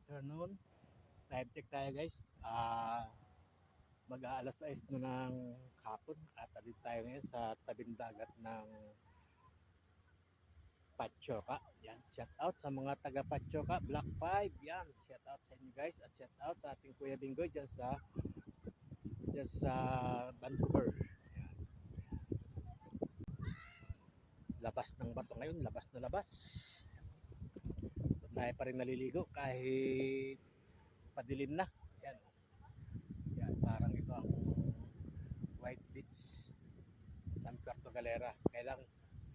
afternoon. Time check tayo guys. Mag-aalas 6 na ng hapon at dito tayo ngayon sa tabing dagat ng Patchoka. Yan, shout out sa mga taga Patchoka, Block 5. Yan, shout out sa inyo guys at shout out sa ating Kuya Bingoy dyan sa Vancouver. Yan. Labas ng bato ngayon, labas na labas. Tayo pa rin naliligo kahit padilim na. Yan. Yan, parang ito ang White Beach ng Puerto Galera. Kailang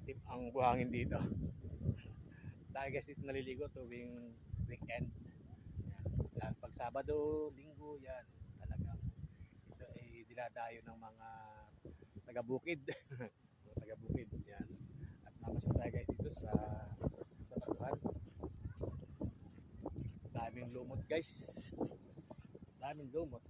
itim ang buhangin dito. Dahil guys ito naliligo tuwing weekend. Yan. Yan, pag Sabado, Linggo, yan. Talagang ito ay dinadayo ng mga taga-bukid. Mga taga-bukid. Yan. At namas tayo guys dito sa batuhan. Daming lumot guys. Daming lumot.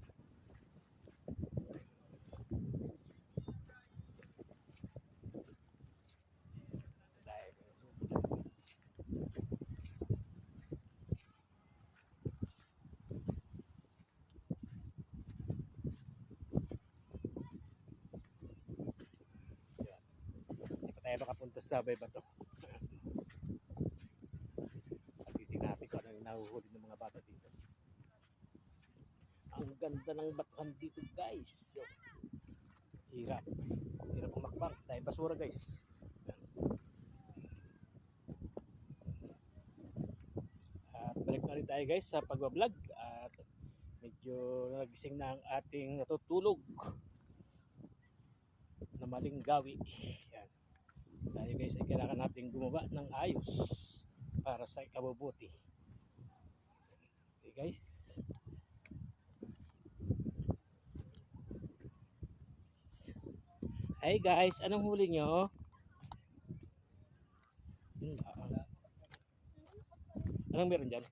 Tayo makapunta sa bay bato. At titignan natin kung ano yung nahuhuli ng mga bata dito. Ang ganda ng batuhan dito guys. So, hirap ang makbang dahil basura guys. At balik na rin tayo guys sa pagbablog. At medyo nagising na ang ating natutulog na maling gawi. Yan. Tayo guys ay kailangan natin gumawa ng ayos para sa ikabubuti. Okay guys. Hey guys, anong huli nyo? Anong meron dyan?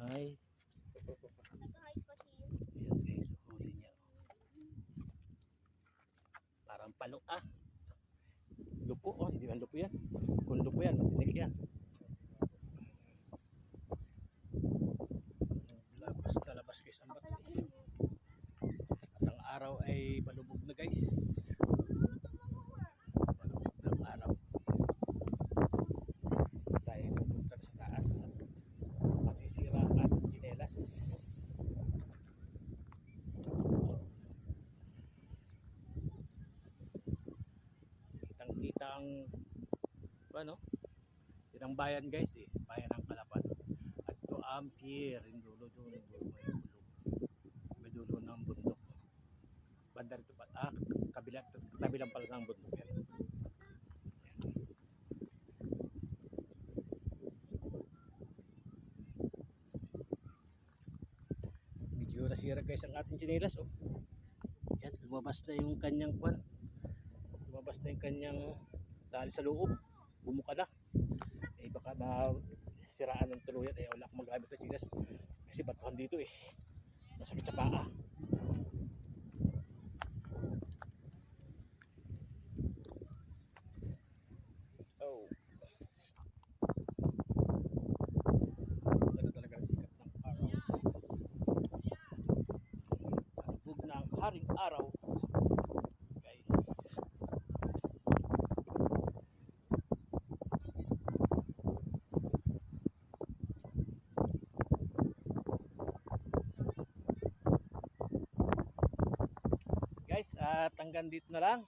Ay. Ayan guys, huli niya. Parang palo Lupo, hindi man lupo yan. Kung lupo yan, matinik yan. Labas na labas guys ang bato. At ang araw ay palubog na guys. Palubog ng araw. Tayo pupunta sa taas at masisira ang ating tsinelas. Kitang-kita ang yun ang bayan guys bayan ng Kalapan. At ito ang pier, yung dulo may dulo ng bundok. Banda rito pa, kabilang pala ng bundok yan. Medyo nasira guys ang ating tsinelas yan, lumabas na yung kanyang lumabas na yung kanyang tali sa loob, bumuka na. Baka masiraan ng tuluyan wala akong magamit ng tsinelas kasi batuhan dito masakit sa paa. Ganda talaga sikat ng araw. Talubog na ang haring araw guys. Guys, at hanggang dito na lang.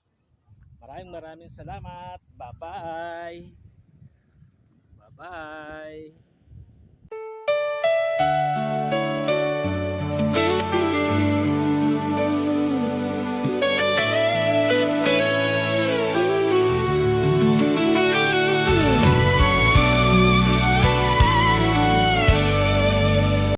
Maraming salamat. Bye bye. Bye bye.